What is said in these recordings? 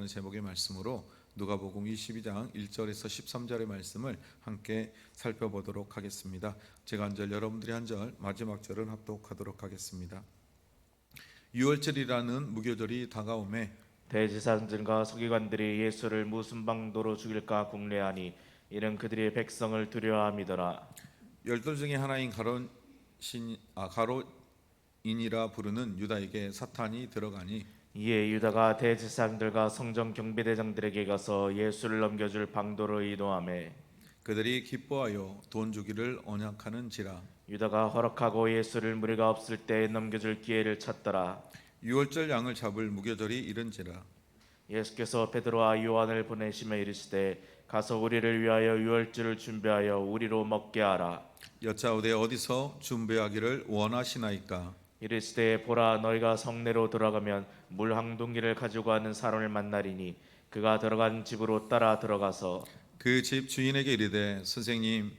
주님이라는 제목의 말씀으로 누가복음 22장 1절에서 13절의 말씀을 함께 살펴보도록 하겠습니다. 제가 한 절, 여러분들이 한 절, 마지막 절은 합독하도록 하겠습니다. 유월절이라는 무교절이 다가오매 대제사장들과 서기관들이 예수를 무슨 방도로 죽일까 궁리하니 이는 그들이 백성을 두려워함이더라. 열둘 중에 하나인 가롯인이라 부르는 유다에게 사탄이 들어가니 이에 유다가 대제사장들과 성전 경비대장들에게 가서 예수를 넘겨줄 방도로 이동하매 그들이 기뻐하여 돈 주기를 언약하는지라. 유다가 허락하고 예수를 무리가 없을 때 넘겨줄 기회를 찾더라. 유월절 양을 잡을 무교절이 이른지라. 예수께서 베드로와 요한을 보내시며 이르시되 가서 우리를 위하여 유월절을 준비하여 우리로 먹게 하라. 여짜오되 어디서 준비하기를 원하시나이까. 이르시되 보라, 너희가 성내로 돌아가면 물 한 둥기를 가지고 가는 사람을 만나리니 그가 들어간 집으로 따라 들어가서 그 집 주인에게 이르되 선생님,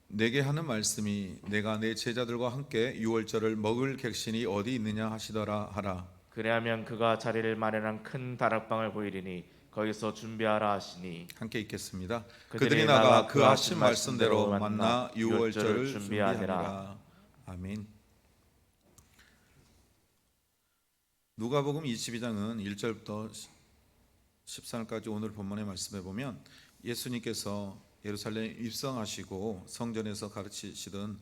내게 하는 말씀이 내가 내 제자들과 함께 유월절을 먹을 객신이 어디 있느냐 하시더라 하라. 그래하면 그가 자리를 마련한 큰 다락방을 보이리니 거기서 준비하라 하시니 함께 읽겠습니다. 그들이 그들이 나가 나가 그 하신 말씀대로 만나 유월절을 준비하니라. 아멘. 누가복음 22장은 1절부터 14절까지 오늘 본문의 말씀에 보면 예수님께서 예루살렘에 입성하시고 성전에서 가르치시던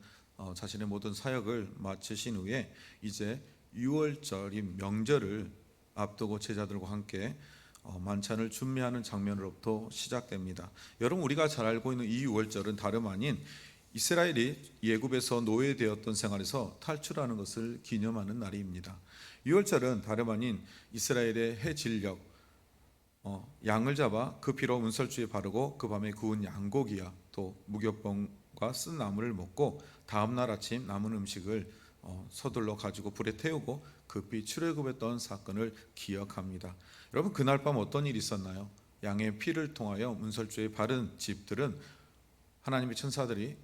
자신의 모든 사역을 마치신 후에 이제 유월절인 명절을 앞두고 제자들과 함께 만찬을 준비하는 장면으로부터 시작됩니다. 여러분, 우리가 잘 알고 있는 이 유월절은 다름 아닌 이스라엘이 예굽에서 노예되었던 생활에서 탈출하는 것을 기념하는 날입니다. 유월절은 다름 아닌 이스라엘의 해질녘 양을 잡아 그 피로 문설주에 바르고 그 밤에 구운 양고기야 또 무교병과 쓴 나물을 먹고 다음날 아침 남은 음식을 서둘러 가지고 불에 태우고 급히 출애굽했던 사건을 기억합니다. 여러분, 그날 밤 어떤 일이 있었나요? 양의 피를 통하여 문설주에 바른 집들은 하나님의 천사들이,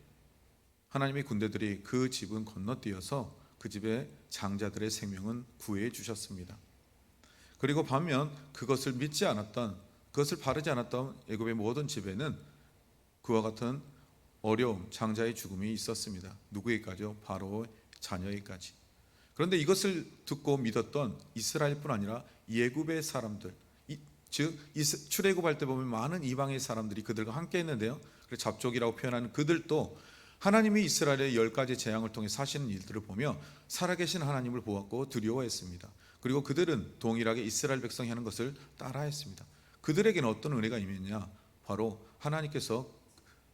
하나님의 군대들이 그 집은 건너뛰어서 그 집의 장자들의 생명은 구해 주셨습니다. 그리고 반면 그것을 믿지 않았던, 그것을 바르지 않았던 애굽의 모든 집에는 그와 같은 어려움, 장자의 죽음이 있었습니다. 누구에게까지요? 바로의 자녀에게까지. 그런데 이것을 듣고 믿었던 이스라엘뿐 아니라 예굽의 사람들, 즉 출애굽할 때 보면 많은 이방의 사람들이 그들과 함께 했는데요, 잡족이라고 표현하는 그들도 하나님이 이스라엘의 10가지 재앙을 통해 사시는 일들을 보며 살아계신 하나님을 보았고 두려워했습니다. 그리고 그들은 동일하게 이스라엘 백성이 하는 것을 따라했습니다. 그들에게는 어떤 은혜가 임했냐? 바로 하나님께서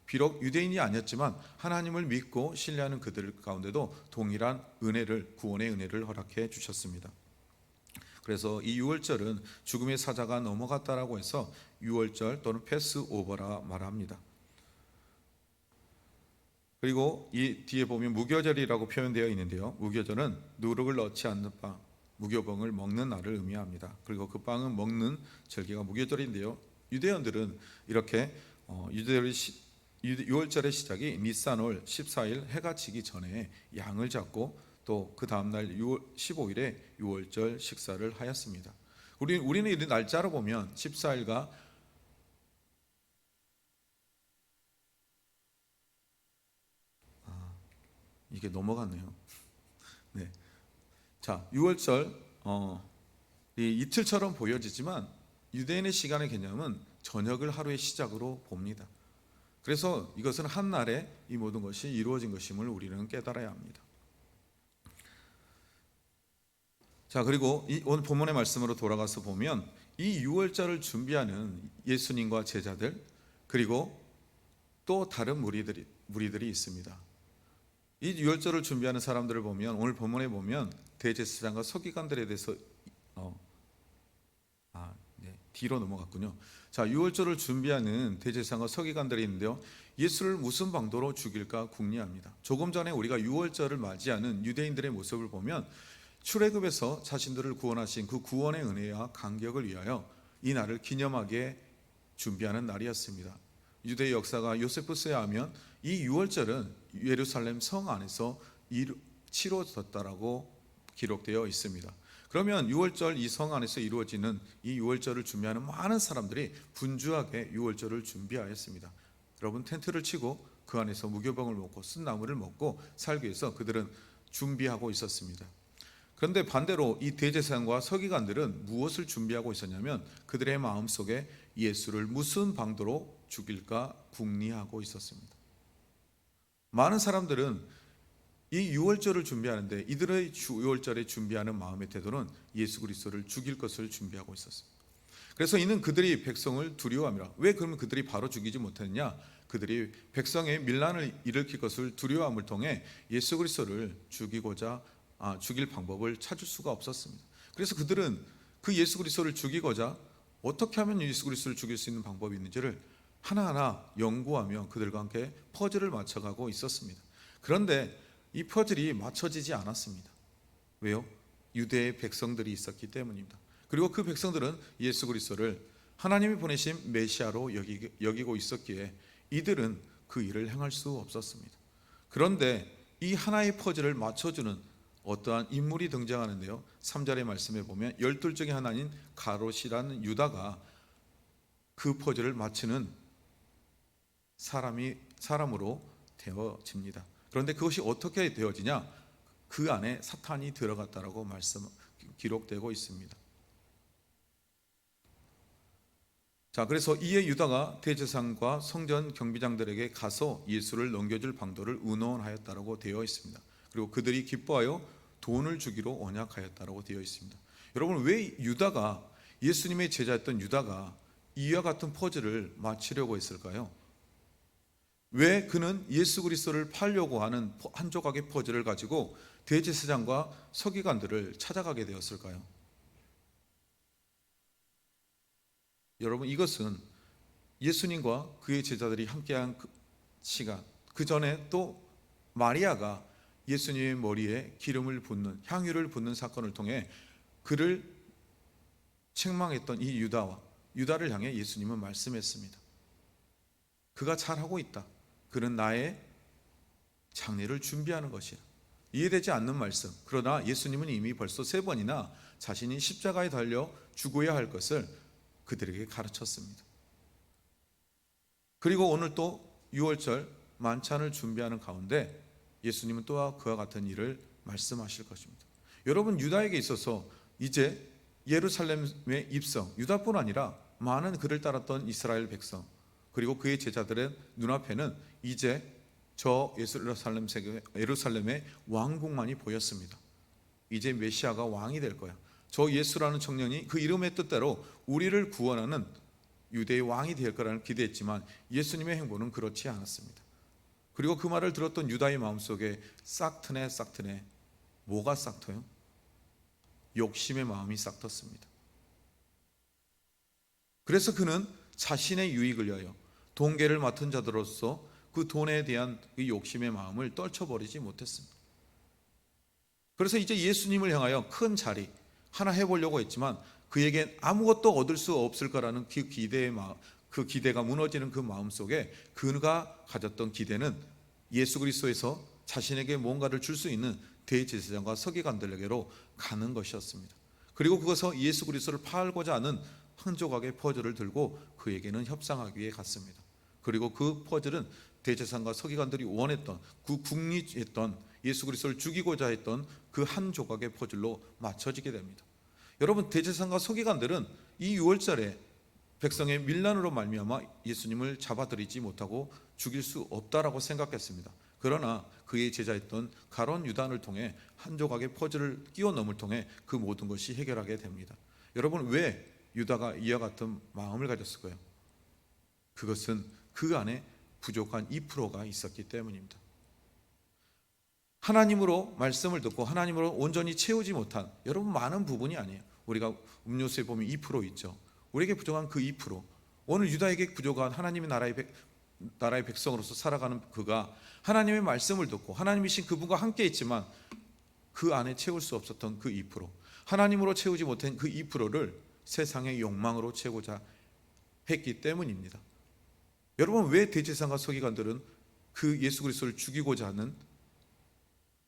비록 유대인이 아니었지만 하나님을 믿고 신뢰하는 그들 가운데도 동일한 은혜를, 구원의 은혜를 허락해 주셨습니다. 그래서 이 유월절은 죽음의 사자가 넘어갔다라고 해서 유월절 또는 패스오버라 말합니다. 그리고 이 뒤에 보면 무교절이라고 표현되어 있는데요, 무교절은 누룩을 넣지 않는 빵, 무교병을 먹는 날을 의미합니다. 그리고 그 빵은 먹는 절기가 무교절인데요, 유대인들은 이렇게 유월절의 시작이 니산월 14일 해가 지기 전에 양을 잡고 또 그 다음날 15일에 유월절 식사를 하였습니다. 우리는 이 날짜로 보면 14일과 이게 넘어갔네요. 네. 자, 유월절 이틀처럼 보여지지만 유대인의 시간의 개념은 저녁을 하루의 시작으로 봅니다. 그래서 이것은 한 날에 이 모든 것이 이루어진 것임을 우리는 깨달아야 합니다. 자, 그리고 오늘 본문의 말씀으로 돌아가서 보면 이 유월절을 준비하는 예수님과 제자들, 그리고 또 다른 무리들이 있습니다. 이 유월절을 준비하는 사람들을 보면 오늘 본문에 보면 대제사장과 서기관들에 대해서 뒤로 넘어갔군요. 자, 유월절을 준비하는 대제사장과 서기관들이 있는데요, 예수를 무슨 방도로 죽일까 궁리합니다. 조금 전에 우리가 유월절을 맞이하는 유대인들의 모습을 보면 출애굽에서 자신들을 구원하신 그 구원의 은혜와 감격을 위하여 이 날을 기념하게 준비하는 날이었습니다. 유대의 역사가 요세푸스에 하면 이 유월절은 예루살렘 성 안에서 치러졌다라고 기록되어 있습니다. 그러면 유월절 이 성 안에서 이루어지는 이 유월절을 준비하는 많은 사람들이 분주하게 유월절을 준비하였습니다. 여러분, 텐트를 치고 그 안에서 무교병을 먹고 쓴나물을 먹고 살기 위해서 그들은 준비하고 있었습니다. 그런데 반대로 이 대제사장과 서기관들은 무엇을 준비하고 있었냐면 그들의 마음속에 예수를 무슨 방도로 죽일까 궁리하고 있었습니다. 많은 사람들은 이 유월절을 준비하는데 이들의 유월절에 준비하는 마음의 태도는 예수 그리스도를 죽일 것을 준비하고 있었습니다. 그래서 이는 그들이 백성을 두려워함이라. 왜 그러면 그들이 바로 죽이지 못했느냐? 그들이 백성의 밀란을 일으킬 것을 두려워함을 통해 예수 그리스도를 죽일 방법을 찾을 수가 없었습니다. 그래서 그들은 그 예수 그리스도를 죽이고자 어떻게 하면 예수 그리스도를 죽일 수 있는 방법이 있는지를 하나하나 연구하며 그들과 함께 퍼즐을 맞춰가고 있었습니다. 그런데 이 퍼즐이 맞춰지지 않았습니다. 왜요? 유대의 백성들이 있었기 때문입니다. 그리고 그 백성들은 예수 그리스도를 하나님이 보내신 메시아로 여기고 있었기에 이들은 그 일을 행할 수 없었습니다. 그런데 이 하나의 퍼즐을 맞춰주는 어떠한 인물이 등장하는데요, 3절의 말씀에 보면 12 중에 하나인 가롯이라는 유다가 그 퍼즐을 맞추는 사람으로 되어집니다. 그런데 그것이 어떻게 되어지냐? 그 안에 사탄이 들어갔다라고 기록되고 있습니다. 자, 그래서 이에 유다가 대제사장과 성전 경비장들에게 가서 예수를 넘겨줄 방도를 의논하였다라고 되어 있습니다. 그리고 그들이 기뻐하여 돈을 주기로 언약하였다라고 되어 있습니다. 여러분, 왜 유다가, 예수님의 제자였던 유다가 이와 같은 퍼즐을 맞추려고 했을까요? 왜 그는 예수 그리스도를 팔려고 하는 한 조각의 퍼즐을 가지고 대제사장과 서기관들을 찾아가게 되었을까요? 여러분, 이것은 예수님과 그의 제자들이 함께한 시간, 그 전에 또 마리아가 예수님의 머리에 기름을 붓는, 향유를 붓는 사건을 통해 그를 책망했던 이 유다를 향해 예수님은 말씀했습니다. 그가 잘하고 있다. 그는 나의 장례를 준비하는 것이라. 이해되지 않는 말씀. 그러나 예수님은 이미 벌써 3번이나 자신이 십자가에 달려 죽어야 할 것을 그들에게 가르쳤습니다. 그리고 오늘 또 유월절 만찬을 준비하는 가운데 예수님은 또한 그와 같은 일을 말씀하실 것입니다. 여러분, 유다에게 있어서 이제 예루살렘의 입성, 유다뿐 아니라 많은 그를 따랐던 이스라엘 백성, 그리고 그의 제자들의 눈앞에는 이제 저 예루살렘의 왕궁만이 보였습니다. 이제 메시아가 왕이 될 거야. 저 예수라는 청년이 그 이름의 뜻대로 우리를 구원하는 유대의 왕이 될 거라는 기대했지만 예수님의 행보는 그렇지 않았습니다. 그리고 그 말을 들었던 유다의 마음속에 싹트네. 뭐가 싹터요? 욕심의 마음이 싹텄습니다. 그래서 그는 자신의 유익을 위하여 동계를 맡은 자들로서 그 돈에 대한 그 욕심의 마음을 떨쳐버리지 못했습니다. 그래서 이제 예수님을 향하여 큰 자리 하나 해보려고 했지만 그에겐 아무것도 얻을 수 없을 거라는 그 기대가 무너지는 그 마음 속에 그가 가졌던 기대는 예수 그리스도에서 자신에게 뭔가를 줄 수 있는 대제사장과 서기관들에게로 가는 것이었습니다. 그리고 그것을 예수 그리스도를 팔고자 하는 한 조각의 퍼즐을 들고 그에게는 협상하기 위해 갔습니다. 그리고 그 퍼즐은 대제사장과 서기관들이 원했던, 그 궁리했던, 예수 그리스도를 죽이고자 했던 그 한 조각의 퍼즐로 맞춰지게 됩니다. 여러분, 대제사장과 서기관들은 이 유월절에 백성의 밀란으로 말미암아 예수님을 잡아들이지 못하고 죽일 수 없다라고 생각했습니다. 그러나 그의 제자였던 가룟 유다를 통해 한 조각의 퍼즐을 끼워 넣음을 통해 그 모든 것이 해결하게 됩니다. 여러분, 왜 유다가 이와 같은 마음을 가졌을까요? 그것은 그 안에 부족한 2%가 있었기 때문입니다. 하나님으로 말씀을 듣고 하나님으로 온전히 채우지 못한, 여러분, 많은 부분이 아니에요. 우리가 음료수에 보면 2% 있죠. 우리에게 부족한 그 2%, 오늘 유다에게 부족한 하나님의 나라의 백성으로서 살아가는 그가 하나님의 말씀을 듣고 하나님이신 그분과 함께 있지만 그 안에 채울 수 없었던 그 2%, 하나님으로 채우지 못한 그 2%를 세상의 욕망으로 채우고자 했기 때문입니다. 여러분, 왜 대제사장과 서기관들은 그 예수 그리스도를 죽이고자 하는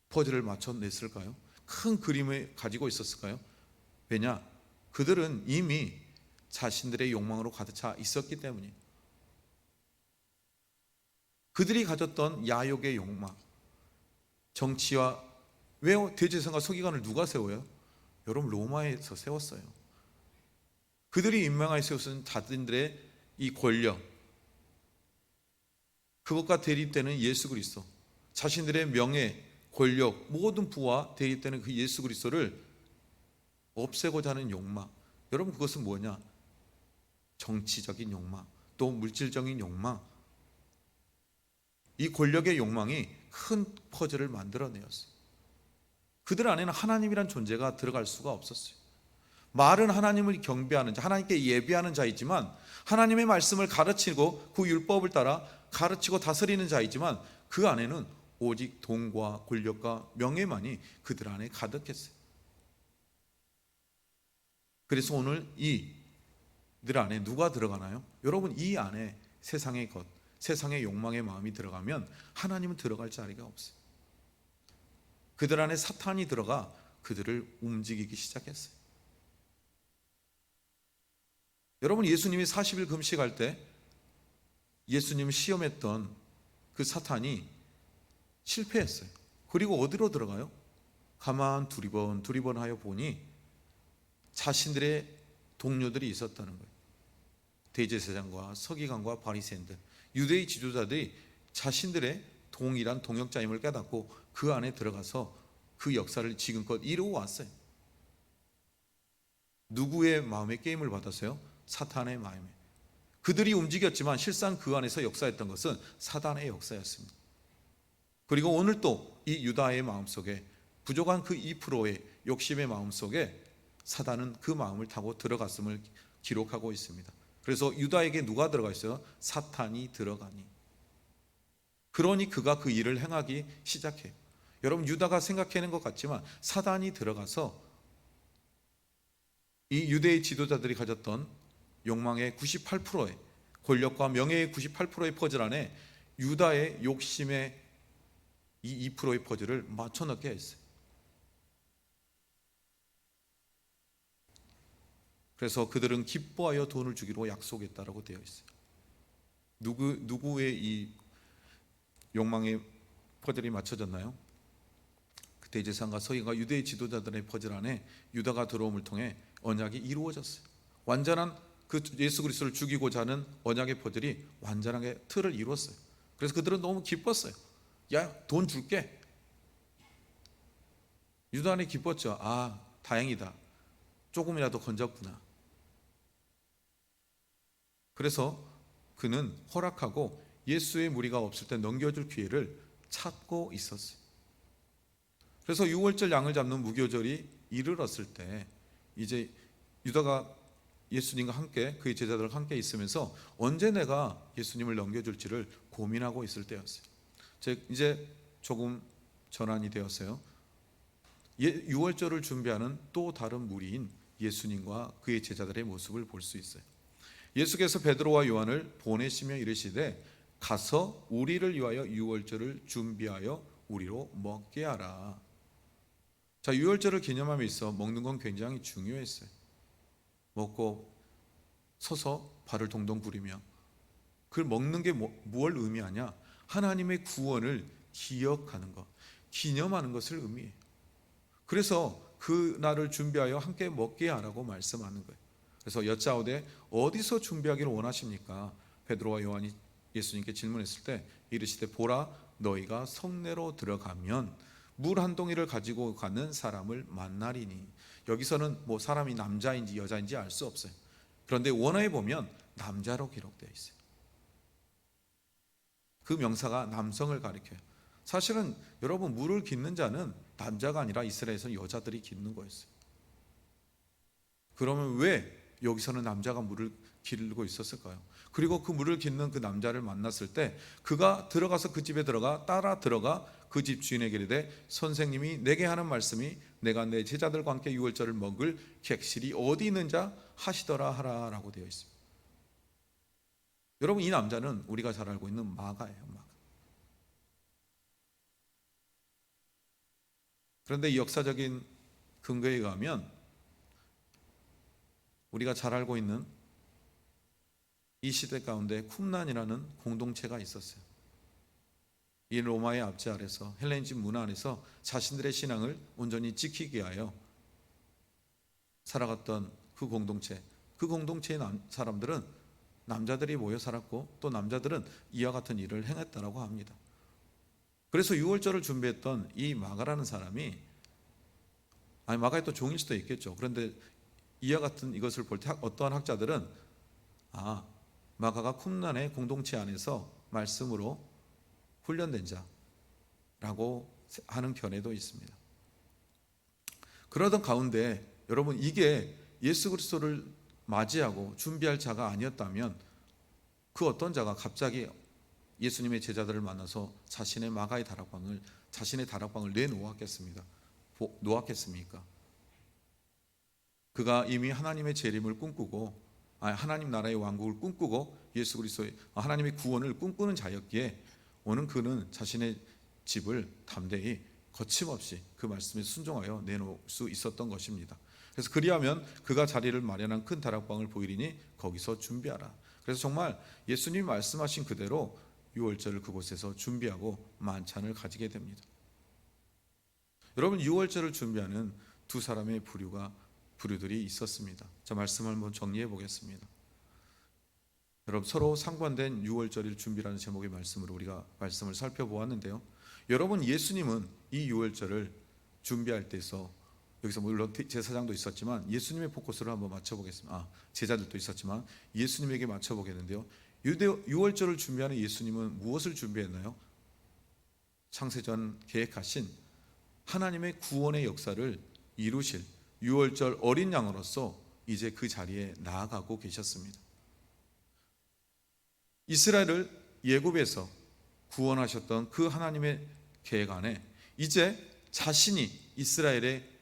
퍼즐을 맞춰냈을까요? 큰 그림을 가지고 있었을까요? 왜냐? 그들은 이미 자신들의 욕망으로 가득 차 있었기 때문이에요. 그들이 가졌던 야욕의 욕망, 정치와, 왜 대제사장과 서기관을 누가 세워요? 여러분, 로마에서 세웠어요. 그들이 임명하여 세웠은 자신들의 이 권력, 그것과 대립되는 예수 그리스도, 자신들의 명예, 권력, 모든 부와 대립되는 그 예수 그리스도를 없애고자 하는 욕망. 여러분, 그것은 뭐냐? 정치적인 욕망, 또 물질적인 욕망. 이 권력의 욕망이 큰 퍼즐을 만들어내었어요. 그들 안에는 하나님이란 존재가 들어갈 수가 없었어요. 말은 하나님을 경배하는 자, 하나님께 예배하는 자이지만, 하나님의 말씀을 가르치고 그 율법을 따라 가르치고 다스리는 자이지만, 그 안에는 오직 돈과 권력과 명예만이 그들 안에 가득했어요. 그래서 오늘 이들 안에 누가 들어가나요? 여러분, 이 안에 세상의 것, 세상의 욕망의 마음이 들어가면 하나님은 들어갈 자리가 없어요. 그들 안에 사탄이 들어가 그들을 움직이기 시작했어요. 여러분, 예수님이 40일 금식할 때 예수님을 시험했던 그 사탄이 실패했어요. 그리고 어디로 들어가요? 가만 두리번 하여 보니 자신들의 동료들이 있었다는 거예요. 대제사장과 서기관과 바리새인들, 유대의 지도자들이 자신들의 동일한 동역자임을 깨닫고 그 안에 들어가서 그 역사를 지금껏 이루어왔어요. 누구의 마음에 게임을 받았어요? 사탄의 마음에. 그들이 움직였지만 실상 그 안에서 역사했던 것은 사단의 역사였습니다. 그리고 오늘 또 이 유다의 마음속에 부족한 그 2%의 욕심의 마음속에 사단은 그 마음을 타고 들어갔음을 기록하고 있습니다. 그래서 유다에게 누가 들어가 있어요? 사탄이 들어가니. 그러니 그가 그 일을 행하기 시작해요. 여러분, 유다가 생각하는 것 같지만 사단이 들어가서 이 유대의 지도자들이 가졌던 욕망의 98%의 권력과 명예의 98%의 퍼즐 안에 유다의 욕심의 이 2%의 퍼즐을 맞춰넣게 했어요. 그래서 그들은 기뻐하여 돈을 주기로 약속했다라고 되어 있어요. 누구의 이 욕망의 퍼즐이 맞춰졌나요? 그 대제사장과 서기관과 유대의 지도자들의 퍼즐 안에 유다가 들어옴을 통해 언약이 이루어졌어요. 완전한 그 예수 그리스도를 죽이고자 하는 언약의 퍼즐이 완전하게 틀을 이루었어요. 그래서 그들은 너무 기뻤어요. 야, 돈 줄게. 유다는 기뻤죠. 아, 다행이다. 조금이라도 건졌구나. 그래서 그는 허락하고 예수의 무리가 없을 때 넘겨줄 기회를 찾고 있었어요. 그래서 6월절 양을 잡는 무교절이 이르렀을 때 이제 유다가 예수님과 함께 그의 제자들과 함께 있으면서 언제 내가 예수님을 넘겨줄지를 고민하고 있을 때였어요. 이제 조금 전환이 되었어요. 6월절을 준비하는 또 다른 무리인 예수님과 그의 제자들의 모습을 볼 수 있어요. 예수께서 베드로와 요한을 보내시며 이르시되 가서 우리를 위하여 6월절을 준비하여 우리로 먹게 하라. 자, 6월절을 기념함에 있어 먹는 건 굉장히 중요했어요. 먹고 서서 발을 동동 구리며, 그걸 먹는 게 무엇을 의미하냐? 하나님의 구원을 기억하는 것, 기념하는 것을 의미해요. 그래서 그 날을 준비하여 함께 먹게 하라고 말씀하는 거예요. 그래서 여짜오되 어디서 준비하기를 원하십니까? 베드로와 요한이 예수님께 질문했을 때 이르시되 보라, 너희가 성내로 들어가면 물 한 동이를 가지고 가는 사람을 만나리니. 여기서는 뭐 사람이 남자인지 여자인지 알 수 없어요. 그런데 원어에 보면 남자로 기록되어 있어요. 그 명사가 남성을 가리켜요. 사실은 여러분, 물을 깃는 자는 남자가 아니라 이스라엘에서는 여자들이 깃는 거였어요. 그러면 왜 여기서는 남자가 물을 기르고 있었을까요? 그리고 그 물을 깃는 그 남자를 만났을 때 그가 들어가서 그 집에 따라 들어가 그 집 주인에게 이르되 선생님이 내게 하는 말씀이 내가 내 제자들과 함께 유월절을 먹을 객실이 어디 있는 자 하시더라 하라라고 되어 있습니다. 여러분, 이 남자는 우리가 잘 알고 있는 마가예요. 마가. 그런데 이 역사적인 근거에 의하면 우리가 잘 알고 있는 이 시대 가운데 쿰란이라는 공동체가 있었어요. 이 로마의 압제 아래서 헬레니즘 문화 안에서 자신들의 신앙을 온전히 지키기 위하여 살아갔던 그 공동체의 사람들은 남자들이 모여 살았고 또 남자들은 이와 같은 일을 행했다라고 합니다. 그래서 유월절을 준비했던 이 마가라는 사람이, 마가의 또 종일 수도 있겠죠. 그런데 이와 같은 이것을 볼 때 어떠한 학자들은 마가가 쿰란의 공동체 안에서 말씀으로 훈련된 자라고 하는 견해도 있습니다. 그러던 가운데 여러분, 이게 예수 그리스도를 맞이하고 준비할 자가 아니었다면 그 어떤 자가 갑자기 예수님의 제자들을 만나서 자신의 다락방을 놓았겠습니까? 그가 이미 하나님의 재림을 꿈꾸고 하나님 나라의 왕국을 꿈꾸고 예수 그리스도의 하나님의 구원을 꿈꾸는 자였기에 오늘 그는 자신의 집을 담대히 거침없이 그 말씀에 순종하여 내놓을 수 있었던 것입니다. 그래서 그리하면 그가 자리를 마련한 큰 다락방을 보이리니 거기서 준비하라. 그래서 정말 예수님이 말씀하신 그대로 유월절을 그곳에서 준비하고 만찬을 가지게 됩니다. 여러분, 유월절을 준비하는 두 사람의 부류들이 있었습니다. 자, 말씀을 한번 정리해 보겠습니다. 여러분, 서로 상반된 유월절을 준비라는 제목의 말씀으로 우리가 말씀을 살펴보았는데요. 여러분, 예수님은 이 유월절을 준비할 때에서 여기서 물론 제사장도 있었지만 예수님의 포커스를 한번 맞춰보겠습니다. 제자들도 있었지만 예수님에게 맞춰보겠는데요. 유월절을 준비하는 예수님은 무엇을 준비했나요? 창세전 계획하신 하나님의 구원의 역사를 이루실 유월절 어린 양으로서 이제 그 자리에 나아가고 계셨습니다. 이스라엘을 예굽에서 구원하셨던 그 하나님의 계획 안에 이제 자신이 이스라엘의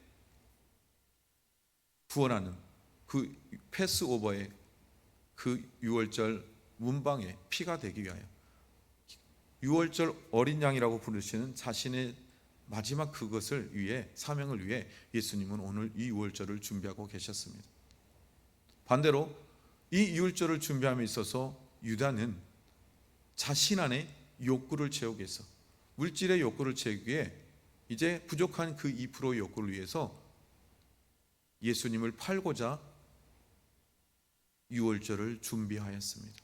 구원하는 그 패스오버의 그 유월절 문방의 피가 되기 위하여 유월절 어린 양이라고 부르시는 자신의 마지막 그것을 위해, 사명을 위해 예수님은 오늘 이 유월절을 준비하고 계셨습니다. 반대로 이 유월절을 준비함에 있어서 유다는 자신 안에 욕구를 채우기 위해서, 물질의 욕구를 채우기 위해 이제 부족한 그 2%의 욕구를 위해서 예수님을 팔고자 유월절을 준비하였습니다.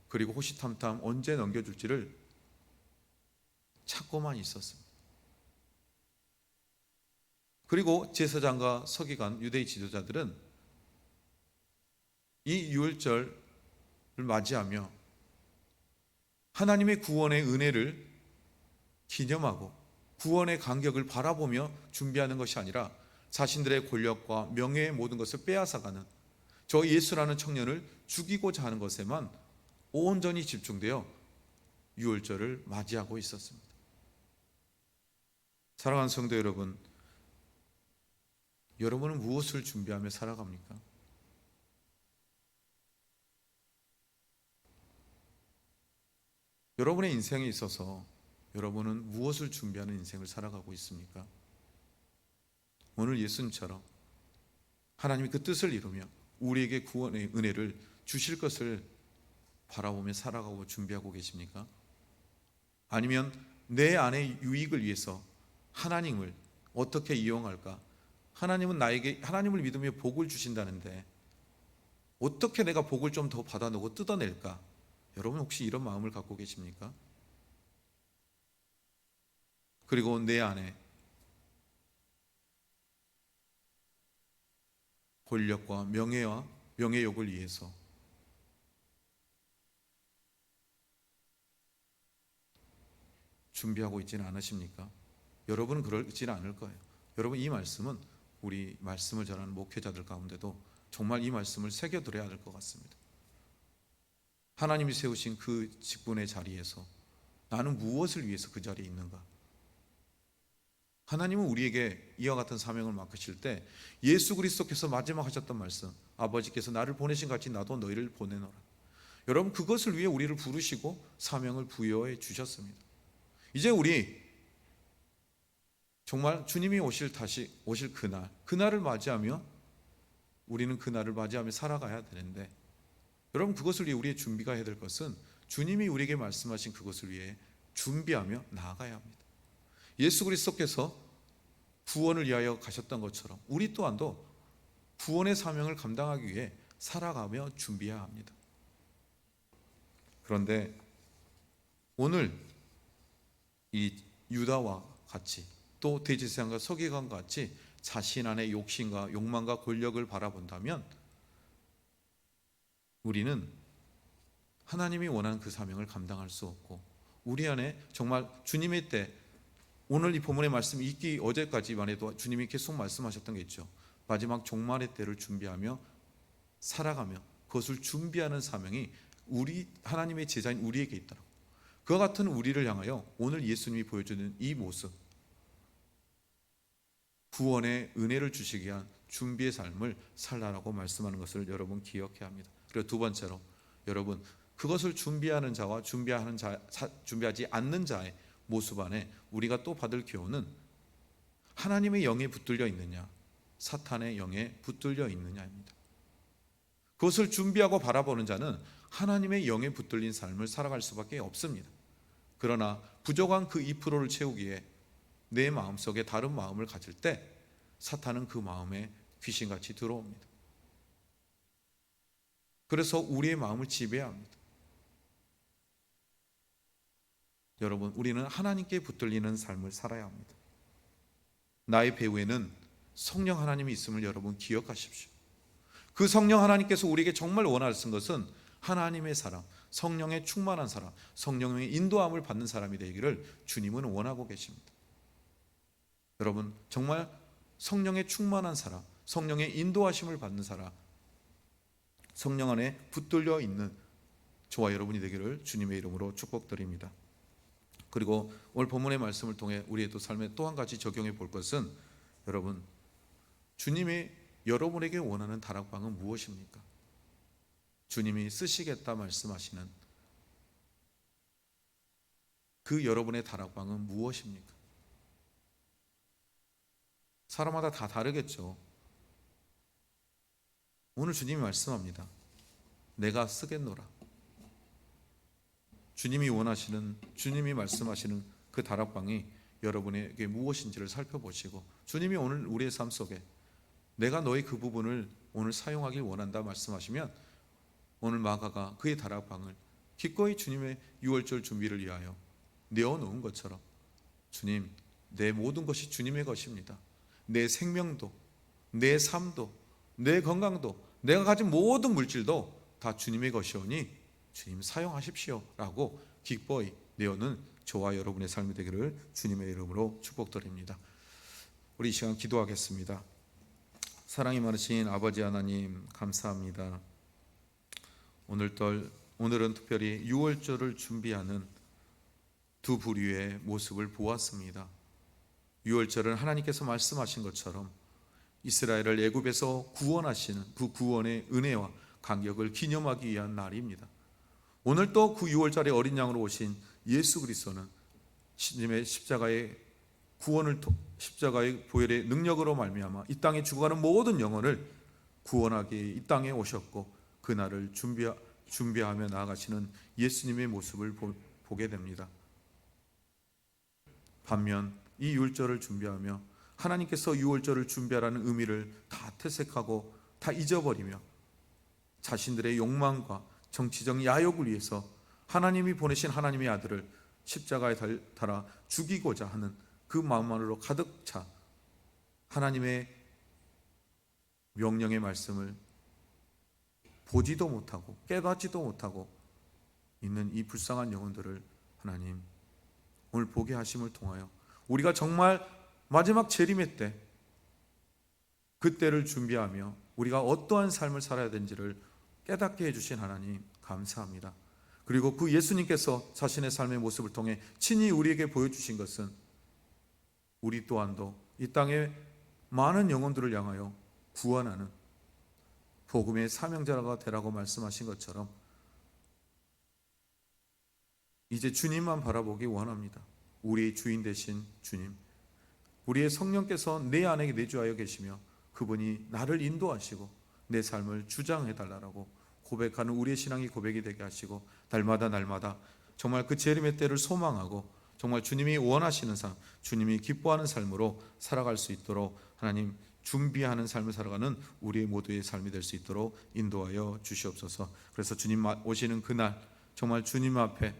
그리고 호시탐탐 언제 넘겨줄지를 찾고만 있었습니다. 그리고 제사장과 서기관, 유대의 지도자들은 이 유월절을 맞이하며 하나님의 구원의 은혜를 기념하고 구원의 간격을 바라보며 준비하는 것이 아니라 자신들의 권력과 명예의 모든 것을 빼앗아가는 저 예수라는 청년을 죽이고자 하는 것에만 온전히 집중되어 유월절을 맞이하고 있었습니다. 사랑하는 성도 여러분, 여러분은 무엇을 준비하며 살아갑니까? 여러분의 인생에 있어서 여러분은 무엇을 준비하는 인생을 살아가고 있습니까? 오늘 예수님처럼 하나님이 그 뜻을 이루며 우리에게 구원의 은혜를 주실 것을 바라보며 살아가고 준비하고 계십니까? 아니면 내 안의 유익을 위해서 하나님을 어떻게 이용할까? 하나님은 나에게 하나님을 믿으며 복을 주신다는데 어떻게 내가 복을 좀 더 받아놓고 뜯어낼까? 여러분 혹시 이런 마음을 갖고 계십니까? 그리고 내 안에 권력과 명예욕을 위해서 준비하고 있지는 않으십니까? 여러분은 그러지는 않을 거예요. 여러분, 이 말씀은 우리 말씀을 전하는 목회자들 가운데도 정말 이 말씀을 새겨들어야 할 것 같습니다. 하나님이 세우신 그 직분의 자리에서 나는 무엇을 위해서 그 자리에 있는가? 하나님은 우리에게 이와 같은 사명을 맡기실 때 예수 그리스도께서 마지막 하셨던 말씀, 아버지께서 나를 보내신 같이 나도 너희를 보내노라. 여러분, 그것을 위해 우리를 부르시고 사명을 부여해 주셨습니다. 이제 우리 정말 주님이 다시 오실 그날을 맞이하며 우리는 그 날을 맞이하며 살아가야 되는데, 여러분, 그것을 위해 우리의 준비가 해야 될 것은 주님이 우리에게 말씀하신 그것을 위해 준비하며 나아가야 합니다. 예수 그리스도께서 구원을 위하여 가셨던 것처럼 우리 또한도 구원의 사명을 감당하기 위해 살아가며 준비해야 합니다. 그런데 오늘 이 유다와 같이, 또 대제사장과 서기관과 같이 자신 안의 욕심과 욕망과 권력을 바라본다면 우리는 하나님이 원하는 그 사명을 감당할 수 없고, 우리 안에 정말 주님의 때, 오늘 이 본문의 말씀이 있기 어제까지만 해도 주님이 계속 말씀하셨던 게 있죠. 마지막 종말의 때를 준비하며 살아가며 그것을 준비하는 사명이 우리 하나님의 제자인 우리에게 있다고. 그와 같은 우리를 향하여 오늘 예수님이 보여주는 이 모습, 구원의 은혜를 주시기 위한 준비의 삶을 살라라고 말씀하는 것을 여러분 기억해야 합니다. 그리고 두 번째로, 여러분, 그것을 준비하는 자와 준비하지 않는 자의 모습 안에 우리가 또 받을 교훈은 하나님의 영에 붙들려 있느냐, 사탄의 영에 붙들려 있느냐입니다. 그것을 준비하고 바라보는 자는 하나님의 영에 붙들린 삶을 살아갈 수밖에 없습니다. 그러나 부족한 그 2%를 채우기에 내 마음속에 다른 마음을 가질 때 사탄은 그 마음에 귀신같이 들어옵니다. 그래서 우리의 마음을 지배해야 합니다. 여러분, 우리는 하나님께 붙들리는 삶을 살아야 합니다. 나의 배후에는 성령 하나님이 있음을 여러분 기억하십시오. 그 성령 하나님께서 우리에게 정말 원하시는 것은 하나님의 사람, 성령의 충만한 사람, 성령의 인도함을 받는 사람이 되기를 주님은 원하고 계십니다. 여러분, 정말 성령의 충만한 사람, 성령의 인도하심을 받는 사람, 성령 안에 붙들려 있는 저와 여러분이 되기를 주님의 이름으로 축복드립니다. 그리고 오늘 본문의 말씀을 통해 우리의 또 삶에 또 한 가지 적용해 볼 것은, 여러분, 주님이 여러분에게 원하는 다락방은 무엇입니까? 주님이 쓰시겠다 말씀하시는 그 여러분의 다락방은 무엇입니까? 사람마다 다 다르겠죠. 오늘 주님이 말씀합니다. 내가 쓰겠노라. 주님이 원하시는, 주님이 말씀하시는 그 다락방이 여러분에게 무엇인지를 살펴보시고, 주님이 오늘 우리의 삶 속에 내가 너의 그 부분을 오늘 사용하길 원한다 말씀하시면, 오늘 마가가 그의 다락방을 기꺼이 주님의 유월절 준비를 위하여 내어놓은 것처럼, 주님, 내 모든 것이 주님의 것입니다. 내 생명도, 내 삶도, 내 건강도, 내가 가진 모든 물질도 다 주님의 것이오니 주님 사용하십시오 라고 기꺼이 내어놓은 저와 여러분의 삶이 되기를 주님의 이름으로 축복드립니다. 우리 이 시간 기도하겠습니다. 사랑이 많으신 아버지 하나님, 감사합니다. 오늘은 특별히 유월절을 준비하는 두 부류의 모습을 보았습니다. 유월절은 하나님께서 말씀하신 것처럼 이스라엘을 애굽에서 구원하시는 그 구원의 은혜와 감격을 기념하기 위한 날입니다. 오늘 또 그 유월절에 어린 양으로 오신 예수 그리스도는 주님의 십자가의 보혈의 능력으로 말미암아 이 땅에 죽어가는 모든 영혼을 구원하기 이 땅에 오셨고, 그날을 준비하며 나아가시는 예수님의 모습을 보게 됩니다. 반면 이 유월절을 준비하며 하나님께서 유월절을 준비하라는 의미를 다 퇴색하고 다 잊어버리며 자신들의 욕망과 정치적 야욕을 위해서 하나님이 보내신 하나님의 아들을 십자가에 달아 죽이고자 하는 그 마음만으로 가득 차 하나님의 명령의 말씀을 보지도 못하고 깨닫지도 못하고 있는 이 불쌍한 영혼들을 하나님 오늘 보게 하심을 통하여 우리가 정말 마지막 재림의 때, 그때를 준비하며 우리가 어떠한 삶을 살아야 되는지를 깨닫게 해주신 하나님 감사합니다. 그리고 그 예수님께서 자신의 삶의 모습을 통해 친히 우리에게 보여주신 것은 우리 또한도 이 땅의 많은 영혼들을 향하여 구원하는 복음의 사명자가 되라고 말씀하신 것처럼 이제 주님만 바라보기 원합니다. 우리의 주인 되신 주님, 우리의 성령께서 내 안에 내주하여 계시며 그분이 나를 인도하시고 내 삶을 주장해 달라고 고백하는 우리의 신앙이 고백이 되게 하시고, 날마다 정말 그 재림의 때를 소망하고 정말 주님이 원하시는 삶, 주님이 기뻐하는 삶으로 살아갈 수 있도록 하나님 준비하는 삶을 살아가는 우리 모두의 삶이 될 수 있도록 인도하여 주시옵소서. 그래서 주님 오시는 그날 정말 주님 앞에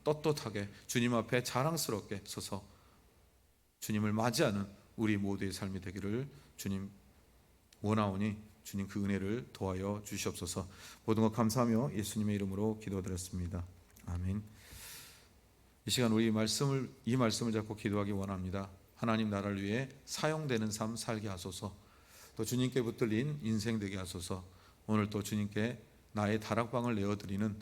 떳떳하게, 주님 앞에 자랑스럽게 서서 주님을 맞이하는 우리 모두의 삶이 되기를 주님 원하오니 주님 그 은혜를 도하여 주시옵소서. 모든 것 감사하며 예수님의 이름으로 기도드렸습니다. 아멘. 이 시간 우리 이 말씀을 잡고 기도하기 원합니다. 하나님 나라를 위해 사용되는 삶 살게 하소서. 또 주님께 붙들린 인생 되게 하소서. 오늘 또 주님께 나의 다락방을 내어드리는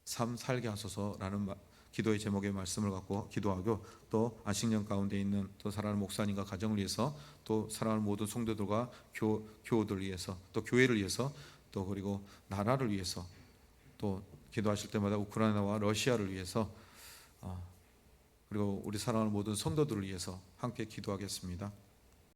삶 살게 하소서라는 기도의 제목의 말씀을 갖고 기도하고, 또 안식년 가운데 있는 또 사랑하는 목사님과 가정을 위해서, 또 사랑하는 모든 성도들과 교우들을 위해서, 또 교회를 위해서, 또 그리고 나라를 위해서, 또 기도하실 때마다 우크라이나와 러시아를 위해서, 그리고 우리 사랑하는 모든 성도들을 위해서 함께 기도하겠습니다.